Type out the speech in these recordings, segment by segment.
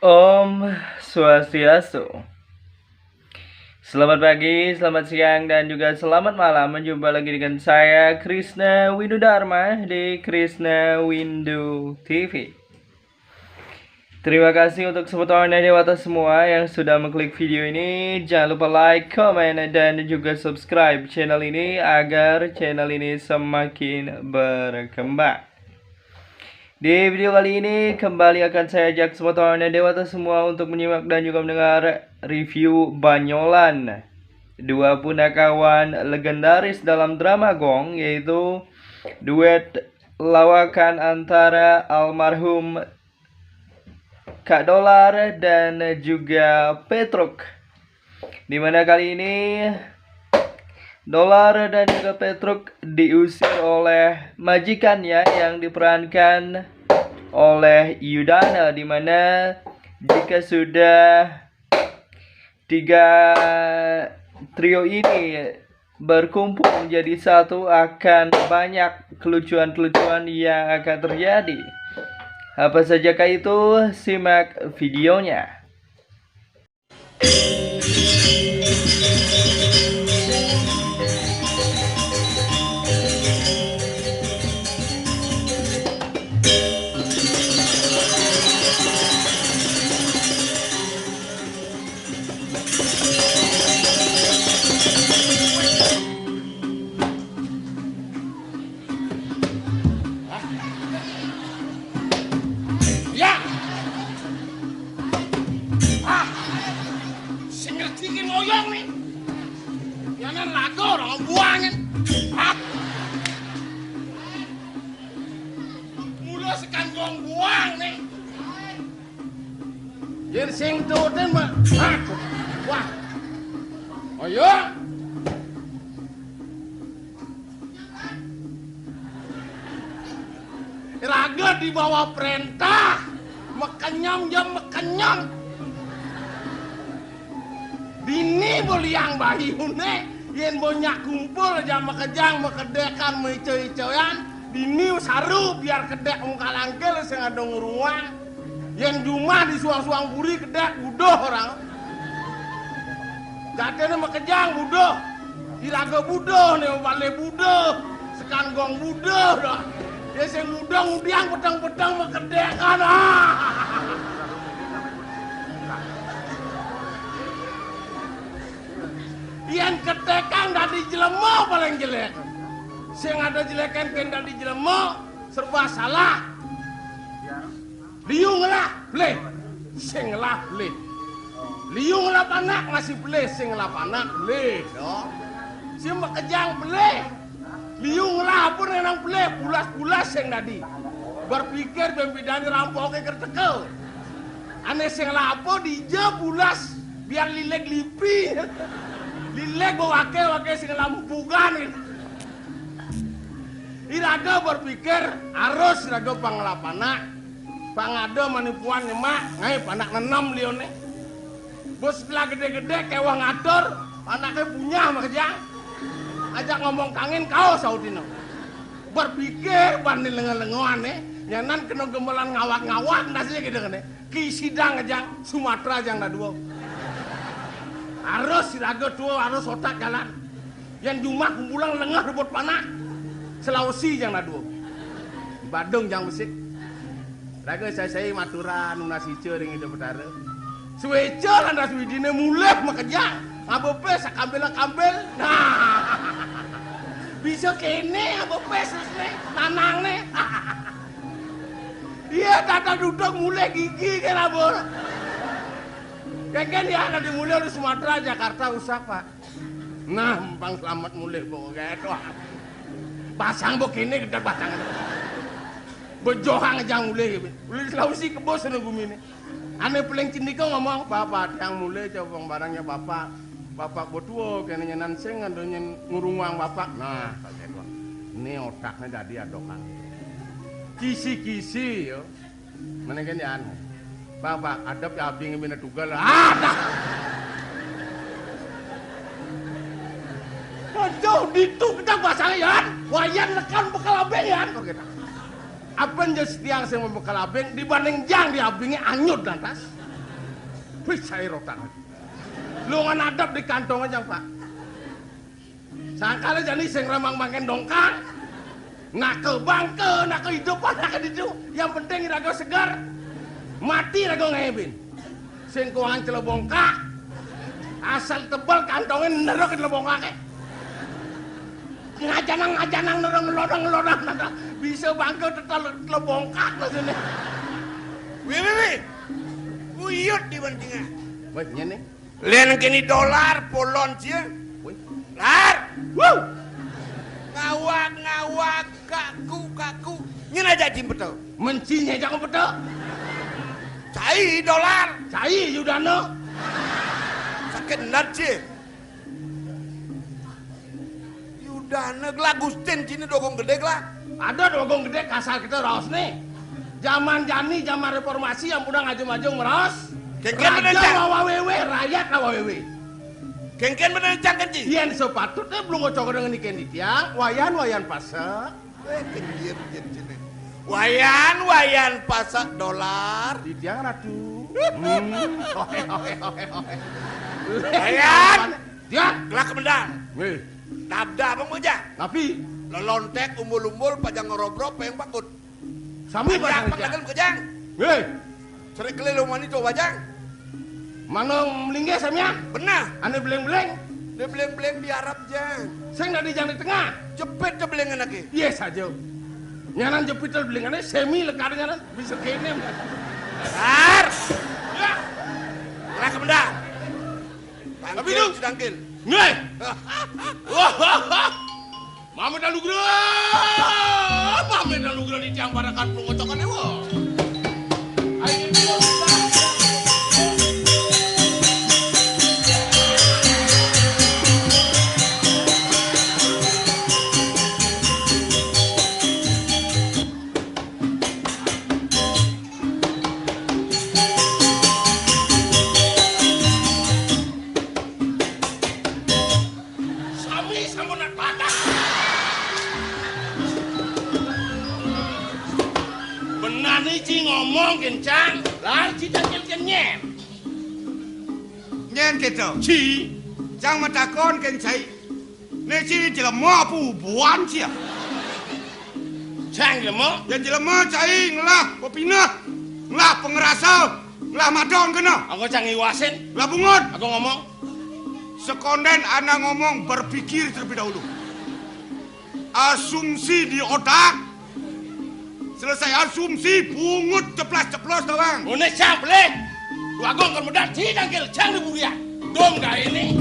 Om Swastiastu. Selamat pagi, selamat siang, dan juga selamat malam. Menjumpa lagi dengan saya Krishna Windu Dharma di Krishna Windu TV. Terima kasih untuk semuanya dewata semua yang sudah mengklik video ini. Jangan lupa like, comment, dan juga subscribe channel ini agar channel ini semakin berkembang. Di video kali ini kembali akan saya ajak semuanya dewata semua untuk menyimak dan juga mendengar review Banyolan, dua punakawan legendaris dalam drama Gong, yaitu duet lawakan antara almarhum Kak Dolar dan juga Petruk. Dimana kali ini Dolar dan juga Petruk diusir oleh majikannya yang diperankan oleh Yudana, dimana jika sudah tiga trio ini berkumpul menjadi satu akan banyak kelucuan-kelucuan yang akan terjadi. Apa sajakah itu? Simak videonya. Yen sing tuten mah. Wah. Ayo. Raga di bawah perintah. Mekenyam jam mekenyam. Bini boliang bahiune yen banyak kumpul jam makejang makedekan meico-icoyan. Bini saru biar kedek muka langkel sing ada nguruang. Yang Jumah di suang-suang buri kedek budoh orang. Jatene makejang budoh. Iraga budoh nih bale budoh. Sekan gong budoh dah. Dia sing budoh ngudiang petang-petang makedekan. Yang ketekan dari jelema paling jelek. Sing ada jelekan pen dari jelema serba salah. Liung lah, bleh, sing lah bleh. Liung lah panak ngasih bleh, sing lah panak bleh. Si makejang bleh. Liung lah pun enang bleh, pulas-pulas sing tadi. Berpikir bembidani rampoknya kertekel. Aneh sing lah apa dija pulas biar lilek lipi. Lilek bawa wakil sing lampugan. Iraga berpikir harus iraga panglapana. Pangado manipuan nyemak, ngai panak nenam lione. Bos belah gede-gede kewah ngatur, panaknya punya makejang. Ajak ngomong kangin kau saudino. Berpikir banding lengan-lengoan nyanan kena gemelan ngawak-ngawak nasinya gitu kan Kisidang ajang Sumatera ajang dah dua. Harus siraga tua harus otak jalan. Yang Jumah kumpulan lengah rebut panak. Selawesi jang dah dua. Badung jang besik. Raga saya maturan nasi cering itu betara. Suweca landas widine mulai makejang. Ngabepe sakambel-kambel. Nah. Bisa kene ngabepe sesne tanang ne. Iya tata duduk mulai gigi kan abor. Keken dia ada dimulai di Sumatera, Jakarta usah Pak. Nah, empang selamat mulai pokoknya itu. Pasang begini kita pasang. Bejohang aja mulai. Mulai Sulawesi ke bos sana bumi ini. Aneh paling cindika ngomong, Bapak yang mulai coba barangnya Bapak. Bapak botuo kena nyenan sing adanya ngurungang Bapak. Nah, ini otaknya jadi adokan. Kisi-kisi yo. Mana kan ya aneh. Bapak adab ya abdi ngemina tugal. Ada. Aduh, itu kita pasang ya. Wayan lekan bekal abeng ya. Apa yang setiang saya membekal abeng dibanding jang di abengnya anyut lantas. Wih, saya rotan. Lu ngadap di kantong aja, Pak. Sangkala jadi sing remang makan dongkang. Nak ke bangke, nak ke hidupan, nak ke hidup. Yang penting raga segar. Mati raga ngebin. Sing kuang celebongkak. Asal tebal kantongnya nerok ke celebongkak. Ngajanang ngelodang. Bisa bangke tetap celebongkak maksudnya. Wih. Uyut di bantingan. Wih, ini. Lian kini dolar polon cia. Wih. Lar. Wuh. Ngawak kaku. Nyena jadi betul. Mencinya jangan betul. Cai dolar. Cai Yudano. Sakit nat cia. Yudana Glagustin cini dogong gede lah. Ada dogong gede kasar kita raos nih. Zaman jani, zaman reformasi yang udah ngajung-ngajung meros. Kengken bener Raja cang. wawawewe, rakyat wawawewe. Kengken bener cang kenci. Yen sepatutnya belum ngocok dengan ikan di tiang. Wayan pasak. Kenjir cini. Wayan pasak dolar. Di tiang ratu. Wayan. Tiang. Gelak kemendang. Wih, Dabda bang moja. tapi Lelontek umbul-umbul pajang ngerobrok peyang pakut. sami Pajang pasang pangdagan kejang. Wih, Serik kelilu mani coba jang. manong melingge samnya. Benar. Ane beleng-beleng. Dia beleng-beleng di Arab jang. Saya nggak di jang di tengah. Jepit dia belengan lagi. Yes aja. Nyanan jepitel belengannya semi lekar nyanan bisa kene. Dar. Ya. Gelak kemendang. Tapi Tangkil lu. sedangkil. Nih. Mami dan Nugra. Mami dan Nugra di tiang pada kan pengocokan ewo. Ayo dulu. Sami sampun nak patah. Benar nih Ci ngomong kencang. Lah Ci cakil kenyem. Nyen gitu. Ci. Jang matakon kan cai. Neci jelema pu buan cia. Cang lemo. Yang jelema cai ngelah pepinah. Ngelah pengerasa. Ngelah madon kena. Aku cang iwasin. Ngelah bungut. Aku ngomong. Sekonden anak ngomong berpikir terlebih dahulu. Asumsi di otak. Selesai asumsi pungut ceplas-ceplos doang. Une cang boleh. Lu agung kan mudah Ci cangkil cang di buria. Dong gak ini.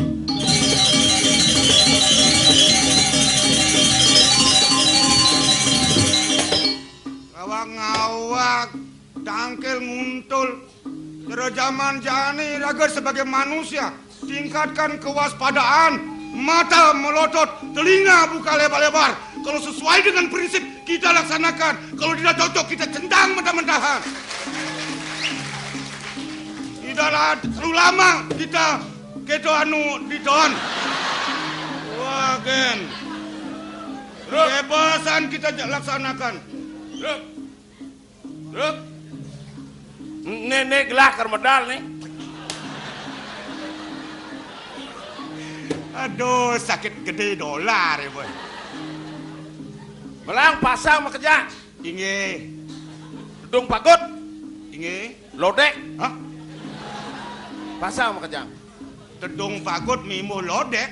Ngawak dangkel nguntul. Dari zaman jani raga sebagai manusia tingkatkan kewaspadaan, mata melotot, telinga buka lebar-lebar. Kalau sesuai dengan prinsip kita laksanakan, kalau tidak cocok kita centang mentah-mentahan. Tidaklah terlalu lama kita keto anu didon. Wah gen, kebebasan kita laksanakan. Ruk. Nenek gelah kermedal nih. Aduh, sakit gede dolar ya boy. Belang pasang makerja. Inge, Gedung pagut. inge, Lodek. hah? Pasang makerja. Tedung pagut mimu lodek.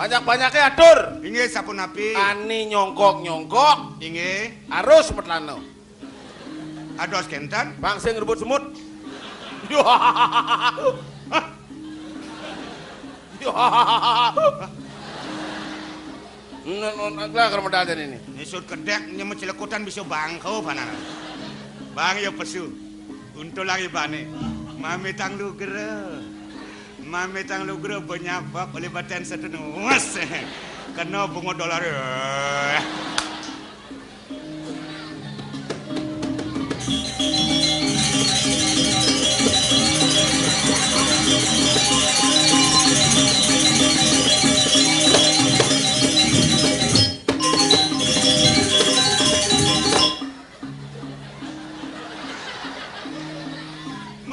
Banyak-banyaknya atur. Inge sapu napi. Ani nyongkok. Inge, Arus metlano. ados kentan. Bangsa ngerebut semut. Nggak kermedal dan ini. Nisut kedek nyemut cilekutan bisa bangkau panas. Bang ya pesu. Untuk lagi bane. Mami tang lugre. Mami tang lugre penyapa pelibatan setenus. Kena bunga dolar.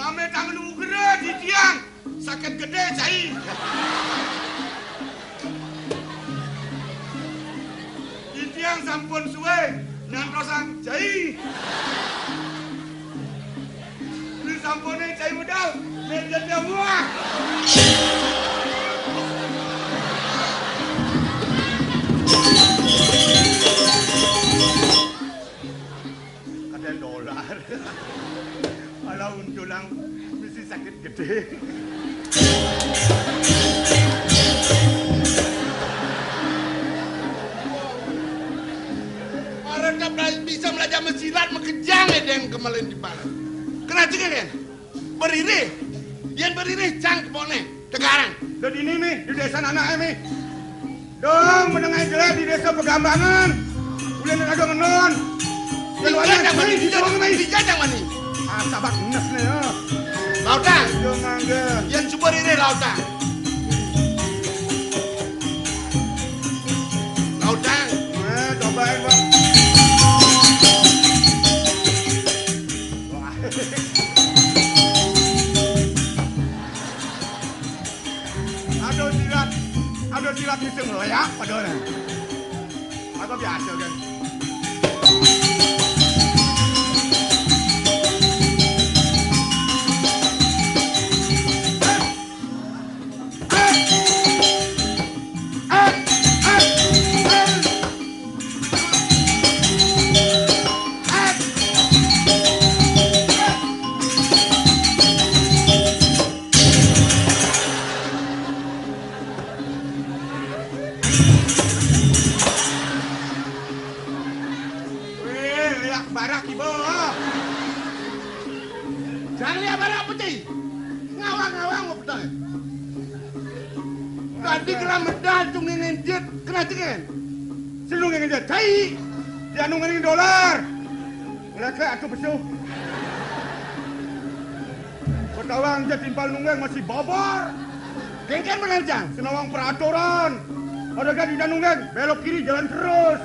Ame tangan ugera di tiang. Sakit gede cai. Di tiang sampun suwe. Nyantosang cai. Di sampune cai modal. Meja dia muah. Kadang dolar. Kalau untulang mesti sakit gede. Orang tak bisa belajar mesilat mengejang yang kemarin di bala. Kena juga kan? Beriri. Yang beriri cang kepone. Tegarang. Dan ini nih di desa anak emi. Dong menengah jelek di desa Pegambangan. Ulian ada ngenon. Dijajang mani. Dijajang mani. Ah sabar nes nih ya. Lautang. Jangan ge. Yang coba ini lautang. Lautang. Cobain bang. Ada silat bisa ngelayak padahal. Apa biasa kan? Barak ibu. Jangan lihat barak putih. Ngawang-ngawang mau petang. Tadi kena medal tungingin jet kena cikin. Senung yang dia cai. Dia nungguin dolar. Lihat aku besuh. Ketawang dia timpal nunggeng masih bobor. Kengken mengancang. Senawang peraturan. Ada kan di nunggeng belok kiri jalan terus.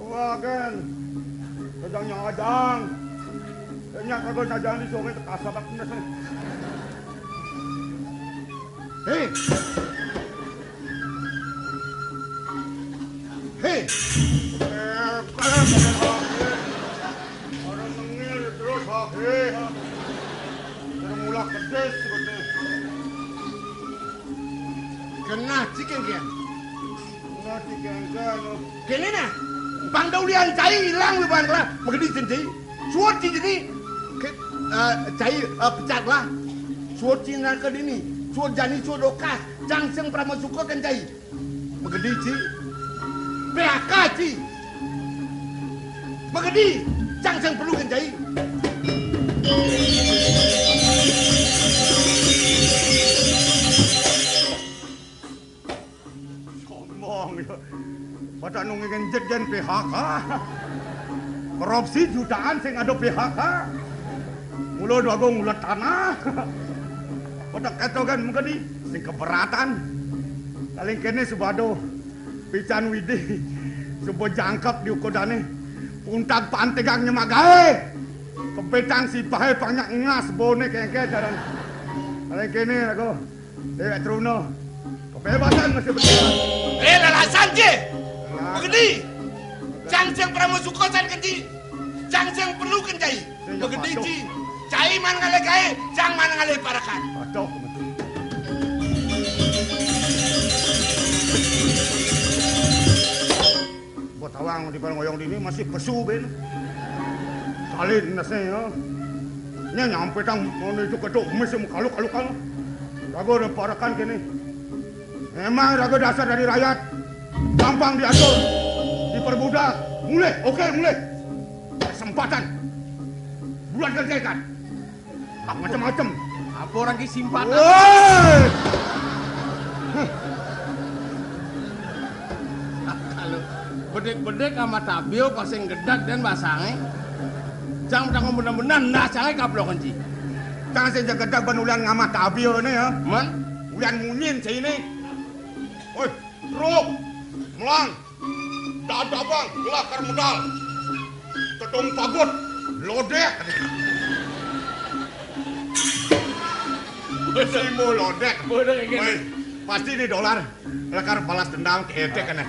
Wah kan. Kadang nyadang. Banyak kagak nyadang di sore kasabak nes. Hei. Hei. Orang mengil terus hei. Termulak pedes sebetulnya. Kena cikin kian. Kena cikin kan. Kene na. Bang Daulian cai hilang lu bang lah. Menggedi cincin. Suat cincin cai pecat lah. Suat cincin ke dini. Suat jani suat dokas. Jangseng pramasuka kan cai. Menggedi ci. PHK ci. Menggedi. Jangseng perlu kan cai. Sombong ya. Pada nungguin jet PHK. Korupsi jutaan sing ada PHK. Mula dua ngulat tanah. Pada kata kan mungkin sing keberatan. Paling kene subado pican widi. Subo jangkap di ukodane. Puntag pantegang nyemagae. Kepetang si pahe banyak ngas bone kengke jalan. Paling kene aku. Dewek Truno. Kebebasan masih berjalan. Lalasan je. Begedi. Jangseng pramasuka san kenci. Jangseng perlu kan cai. Begedi ci. Cai man ngale kae, jang man ngale parakan. Aduh. Buat awang di barang ngoyong dini masih pesu ben. Salin nase ya. Nya nyampe tang menuju ke dok mesti kaluk-kaluk kan. Rago ada parakan kene. Memang rago dasar dari rakyat. Gampang diatur. Diperbudak. Mulai, oke mulai. Kesempatan. Bulan kerjakan. Macam-macam. Apa orang ki simpan? Kalau bedek-bedek sama tabio pasang gedak dan basangnya. Jangan pedang benar-benar nah jangan kablok kenci. Jangan saja gedak benulian ngamat tabio ini ya. Man, Ulian munyin saya ini. Oi, truk, melang, dadabang, gelakar modal, ketung pagut, lodeh. Si Mulodek. Bodoh kayak Weh, pasti ini dolar. Lekar balas dendam ke Ete kan.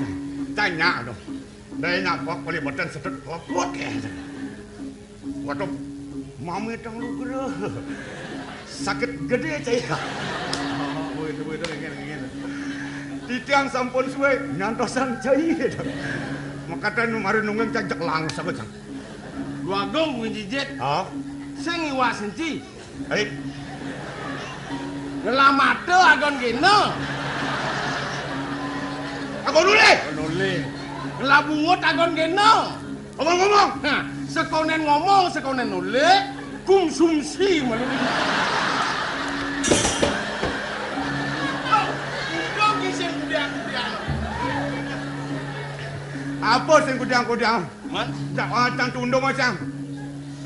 Tanya dong. Dari nyapok boleh beten sedut kuat kayak. Waduh, mami tang lu geus. Sakit gede cai. Bodoh kayak gini. Titiang sampun suwe nyantosan cai. Makatan mari nunggeng cajak langsung aja. Wagong bukan jijit. Oh, Sing iwa senci. baik. Ngelamate agon gino. Aku nule. Nuli. Ngelabungut agon gino. Ngomong-ngomong. Hah, sekonen ngomong, sekonen nuli. Kumsumsi malu. Udah kisah kudiang-kudiang. Apa sing kudang-kudang? Man? Cang tundung macam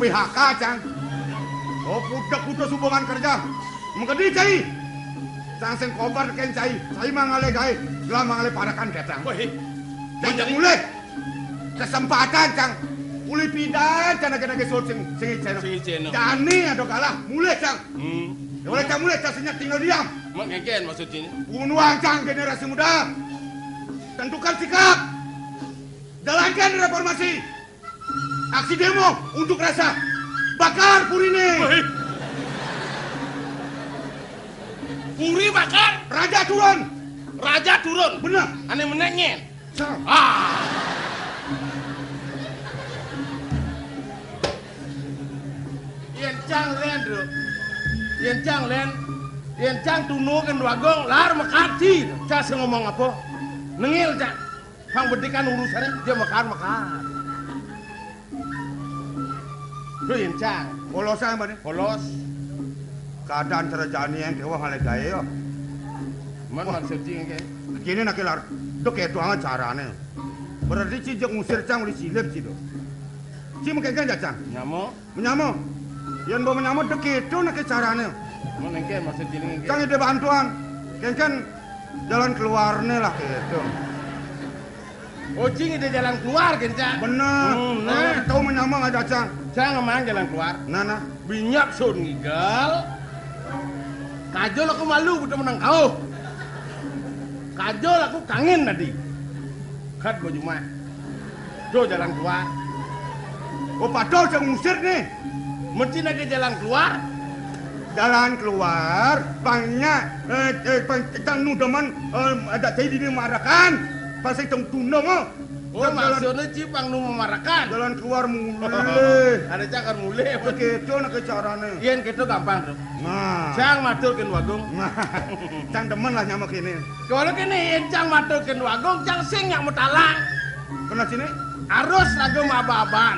PHK cang. Oh pudak-pudak hubungan kerja. Mengedi cai. Cang sing kobar ken cai. Cai mangale gae. Lah mangale padakan datang. Wah, Jangan mulai. Kesempatan cang. Uli pidan cang nage sing iceno. Sing iceno. Jani ado kalah. Mulai cang. Ya oleh cang mulai cang senyap tinggal diam. Mak ngeken maksudnya. Bunuang cang generasi muda. Tentukan sikap. Jalankan reformasi. Aksi demo untuk rasa. Bakar Purine. Puri bakar, Raja turun. raja turun. Benar. Ane menengen. Cang. Ah. Yen cang len, Bro. Yen cang len. Yen cang tunuken wagong lar mekati. Cak sing ngomong apa? Nengil cak. Pang bedikan urusannya dia mekar. Bro yen cang, Polosan bani. polos. Keadaan serajani yang dewa hale gawe yo. Man maksud cing ke? Kini nak kelar. Dok itu angan carane. Berarti cijak ngusir cang uli silep cido. Ci mengkenken ya cang. Nyamo, Menyamo. Yang bawa menyamo dok itu nak carane. man engke maksud cing engke. Cang ide bantuan. Kenken jalan keluarnya lah gitu. Oh cing ide jalan keluar kan cang? Bener. Nah. Tahu menyamo ada cang. Cang emang jalan keluar. Nana. Binyak sun ngigal. Kajol aku malu udah menang kau. Kajol aku kangen tadi. Kat baju mah. Do jalan keluar. Oh padahal cang ngusir nih. Mesti lagi jalan keluar. Jalan keluar banyak tang nudaman ada jadi dimarakan pasti tong tundong Oh maksudnya cipang nu memarakan. jalan keluar mulai Ada cakar mulai. begitu nak carane Ian gitu gampang tuh. nah Cang maturkeun wagung. cang demen lah nyamak ini Kalau kene ian cang maturkeun wagung, cang sing nyak mutalang. kena sini Arus lagu maba-aban.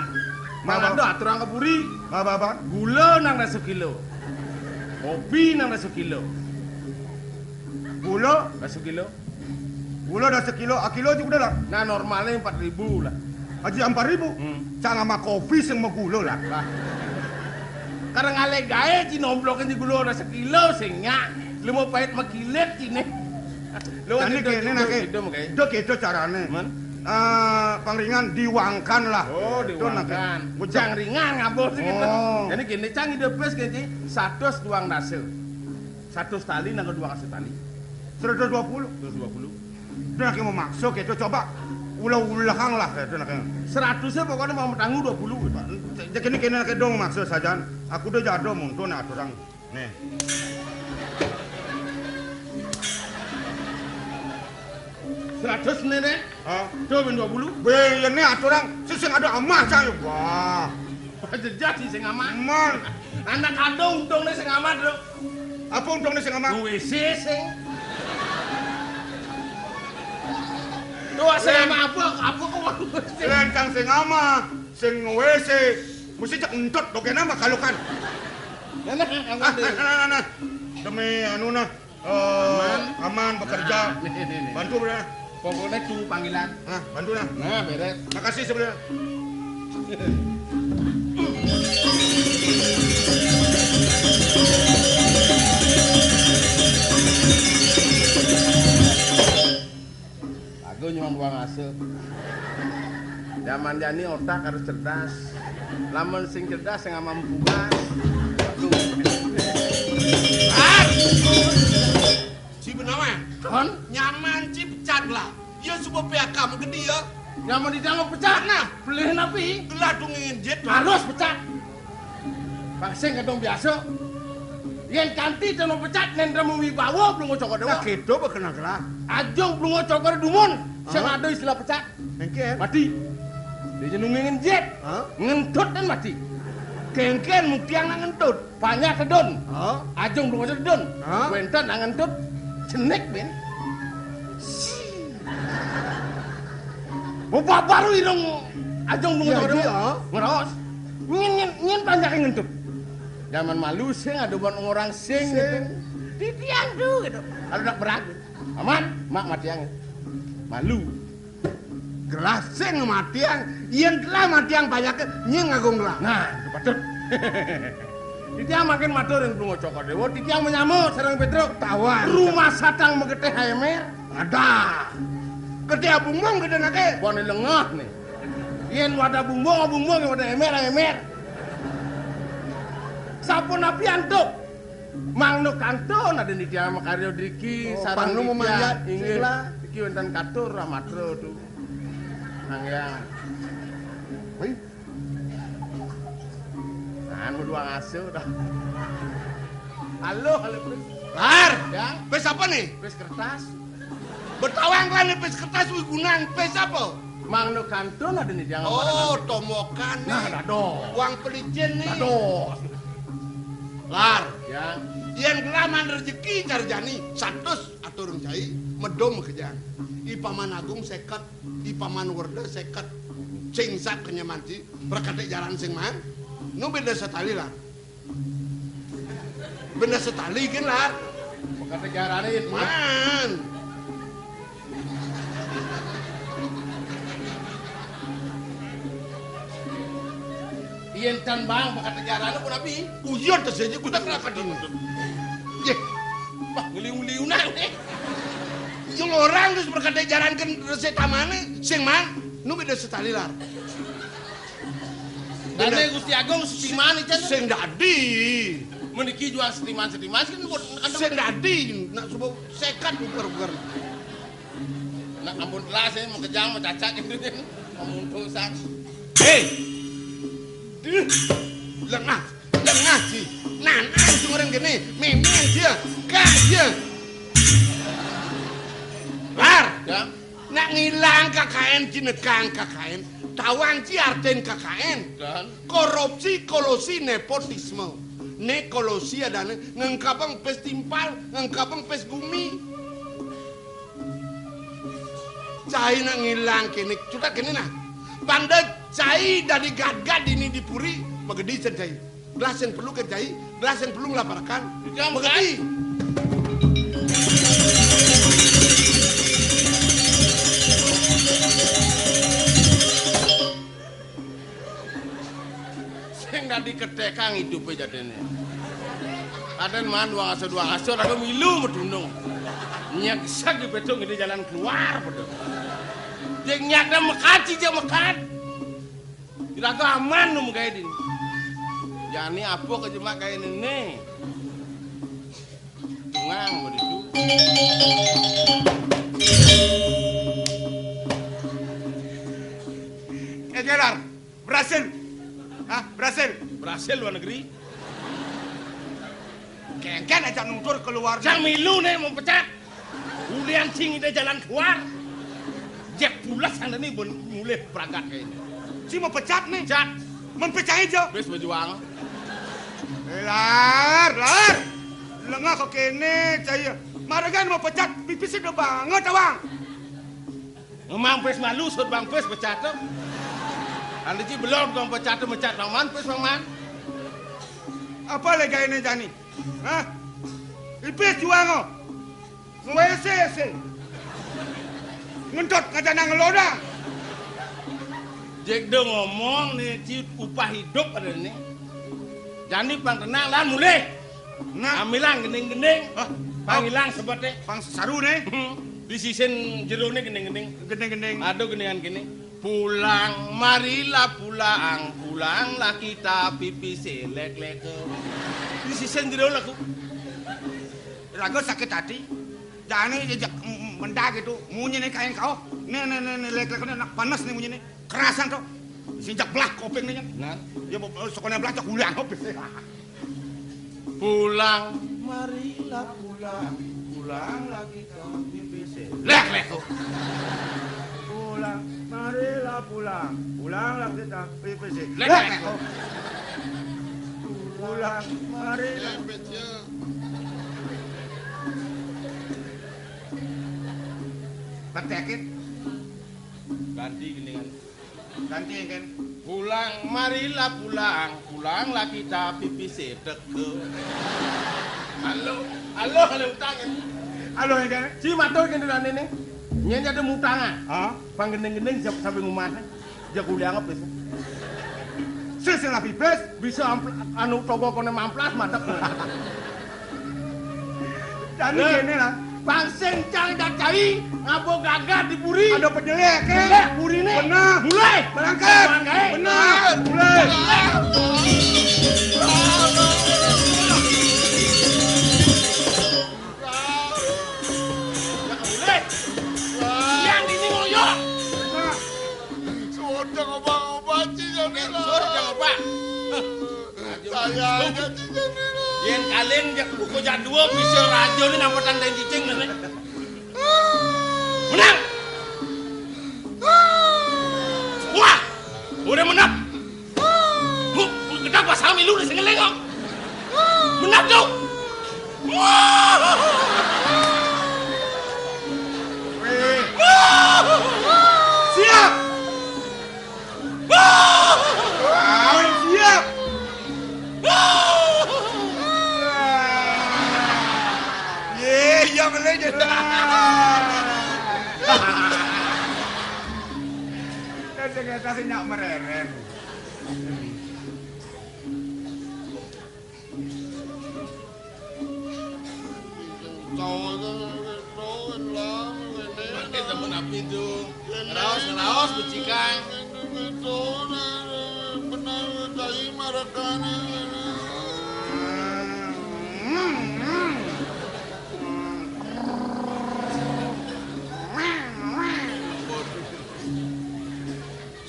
Maba- Mangado aturang keburi. apa Gula nang na sekilo. Kopi nang na sekilo. gula Na sekilo. gula dah sekilo akilo juga dah Nah normalnya 4.000 lah. aja 4.000 cang sama kopi sing mau gula lah Lah. Karena ngale gawe cinomblok di gula na sekilo sing nyak. Lu mau pahit makilet cine. Lu jadi kene nak itu gitu carane Man. pangringan diwangkan lah Oh, Itu nak- diwangkan. Bujang. Bujang ringan ngabur sih gitu. Oh. Jadi gini, cang ide bes gini, 100 duang nase. 100 tali nang kedua kasih tali. 120 Terus 20. itu nak mau masuk itu coba ulah-ulang lah itu nak 100-nya pokoknya mau tangguh 20 gitu. jadi kini nak dong maksud saja aku udah jatuh muntun nak orang nih 100 nih, ah tuh ben 20. ini aturan sih ada amah cang wah Jejak sih sing aman. man Anak kado untung nih sing aman, Bro. apa untung nih sing amah WC sing. Tuh sing ama apa kok sing. lain cang sing amah sing WC mesti cek entut do kena mah kalau kan Nah, aman deh. nah demi anu nah aman bekerja Nih. bantu bro Pokoknya tuh panggilan. bantu nah Nah, beres. makasih sebenarnya Aku cuma buang asuh. Zaman jani otak harus cerdas. Lamun sing cerdas sing amam bugas. Aduh. Ah! Si benawa. Kon, Nyaman ci pecat lah. Ya subuh pihak kamu gede ya. nyaman di jangan pecah. Nah, Beli napi. gelah tuh ngingin jet. Harus pecah. Pangsing kadang biasa. Yen kanti teno pecat nendra wibawa belum cokor dewa. Gitu kena gelah. Ajong belum cokor dumun. Sing ada istilah pecat. Engken. Mati. Dia nungingin jet. Hah? Ngentut dan mati. Kengken mutiang ngentut. Banyak sedon. Hah? Ajong belum sedon. Hah? Kuentan ngentut. Jenek ben. Bapak baru irong ajong belum Ya, cokor iya. dewa. Ngeros. Ngin banyak yang ngentut. Zaman malu sing ada buat orang sing gitu. Di tiang tuh gitu. Kalau nak berat. Aman, mak matiang. Malu. Gelah sing matiang. Yen gelah matiang banyak nying ngagung gelah. Nah, itu patut. Di tiang makin matur yang belum cokor dewa. Di tiang menyamut sarang Petruk. Tawan. Rumah satang megete haemer. Ada. Gede abung-bung gede nake. Buat di lengah nih. Yen wadah bumbung yang wadah haemer. Sampun api antuk. Mang no kanton ada di tiang makaryo diki. Oh, Sarang pang nu di memanjat, tiang. Inggih. sila. Iki wonten katur ramatro tuh. Nang yang. Wih, Anu dua ngasuh dah. Halo, Pris. Lar. Ya, Pes apa nih? Pris kertas. Bertawang kan nih pes kertas wih gunang. Pes apa? Mang no kanton ada di tiang. Oh, tomokan nih. Nah, dado. Uang pelicin nih. Dado. Lar. Ya. Yen gelaman rezeki carjani 100 aturun cai medom kejang. Ipaman agung 50, ipaman werde 50. Sing sak kenyamanci berkate jalan sing man. Nu beda setali lah. Benda setali kan lah. Kata jaranin. Man. Ien tan bang kata jaranin pun api. Uyon tas aja kuda kelaka dini. Ye, Bah, ngeliung-liunan nih. yung orang terus berkate jalan kan resep tamane sing man nu beda setali lah. Dane Gusti Agung setiman ican. Sing dadi. Meniki jual setiman kan buat Sing dadi nak subuh sekat uker-uker. nak ampun kelas mau kejang mau cacat gitu kan. Pemuntusan. Hei. Lengah sih. Nanan orang gini, memang dia kaya. Lar, Ya. nak ngilang KKN cinekang KKN, tawang ci arten KKN. Dan Korupsi, kolosi, nepotisme. Ne kolosi ada ngengkapang pes timpal, ngengkapang pes bumi. Cai nak ngilang kini, sudah kini nah. Pandai cai dari gad-gad ini dipuri, magedi sen cai. Belas yang perlu ke cai, belas yang perlu melaporkan. Jam Magedi. sing tadi ketekang hidupnya jadinya. Kaden man dua ngaso lalu milu medunung. Nyaksak di betung di jalan keluar betul. Jeng nyakda mekaci jeng mekat. Kira aman nu kayak ini. Jani apa kejemak kayak ini. Tungang begitu. Jalar, berhasil. Hah, berhasil. Berhasil luar negeri. Kengken aja nungtur keluar. Jang milu nih mau pecat. Ulian cing ide jalan keluar. Jek pulas yang ini mulai berangkat kayak ini. Si mau pecat nih. Pecat. Menpecah aja. Bes berjuang. Lar. Lengah kok kene caya. Maragan mau pecat pipis udah banget awang. Memang pes malu sud bang pes pecat tuh. Anda ci belum kau pecat tuh mecat bang man pes bang man. Apa lagi ini jani? Hah? Pipis juang oh. Ngwese. Ngentot ngajak nang ngeloda. Jek dong ngomong nih ci upah hidup ada nih. Jadi bang tenang lah mulai. Nah, Amilang gening-gening. Hah? Pangilang sebetnya. pang saru nih. Di sisin jerone gening-gening. Gendeng-gendeng. Aduh geningan gini. Pulang, marilah pulanglah kita pipis lek-lek. Di sisin jero laku. Raga sakit hati. Jani jejak mendak gitu. Munyi nih kain kau. Nih lek nak panas nih munyi nih. Kerasan tuh. Sejak belah kopeng nih. Nah, Ya sekolah belah cak ulang kopeng. pulang, marilah pulang. Pulang lagi ke BBC. Lek tuh. Pulang, marilah pulang. Pulanglah kita PPC. Lek. Pulang, marilah. Petekit, Ganti geningan. ganti kan. Pulang, marilah pulang. Pulanglah kita BBC deke. Halo utangan. Halo yang kan? Si matur kan dengan ini. Nyen ada mutangan. Ah, Panggendeng-gendeng sampai ngumah. Jak kuliah ngepis. silsilah pipes. Bisa anu togo kone mamplas mantap. Jadi gini lah. Bang Sencang dan Cai ngabo gagah di puri. Ada penjelek kan? Penjelek, puri nih. Benar. Mulai. Berangkat. Berangkat. Benar. Mulai. Mulai. Yang ini ngoyo. Sudah ngobang-ngobang Cijanila. Suruh jangan apa. Saya aja Cijanila. Yang kalian buku jadwal bisa radio ini nampak tanda cicing kan? Menang. Wah, udah menang. Kenapa Sami lu di sini lengok? Menang dong. Siap. Siap. Iya melenyet. Kita sih nyak mereren. Kita menapi itu. Ngeraos becikan. Benar dari Marakana.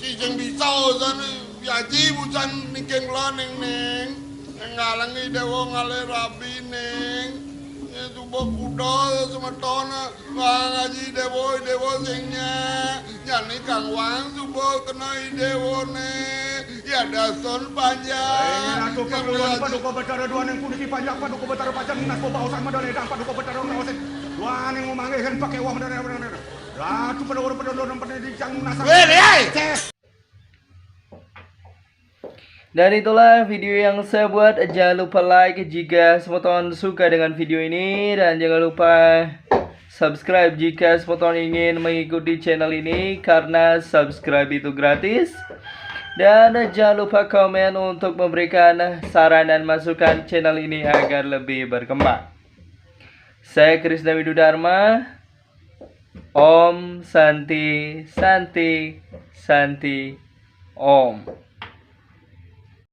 Cijeng bisau sana biaji bucan nikeng lo neng ngalangi dewa ngale rabi neng itu bok kuda semetona ngaji dewa singnya nyani kang wang subo kenai dewa ne ya dason panjang Ratu keperluan paduka betara dua neng kudu panjang paduka betara panjang nas bawa usah madone dang paduka betara ngawasin dua neng ngomangkeun pake uang madone Ratu pada pendidikan nasab. Dan itulah video yang saya buat. Jangan lupa like jika semua teman suka dengan video ini. Dan jangan lupa subscribe jika semua teman ingin mengikuti channel ini. Karena subscribe itu gratis. Dan jangan lupa komen untuk memberikan saran dan masukan channel ini agar lebih berkembang. Saya Krisna Widudharma. Om Santi Santi Santi Om.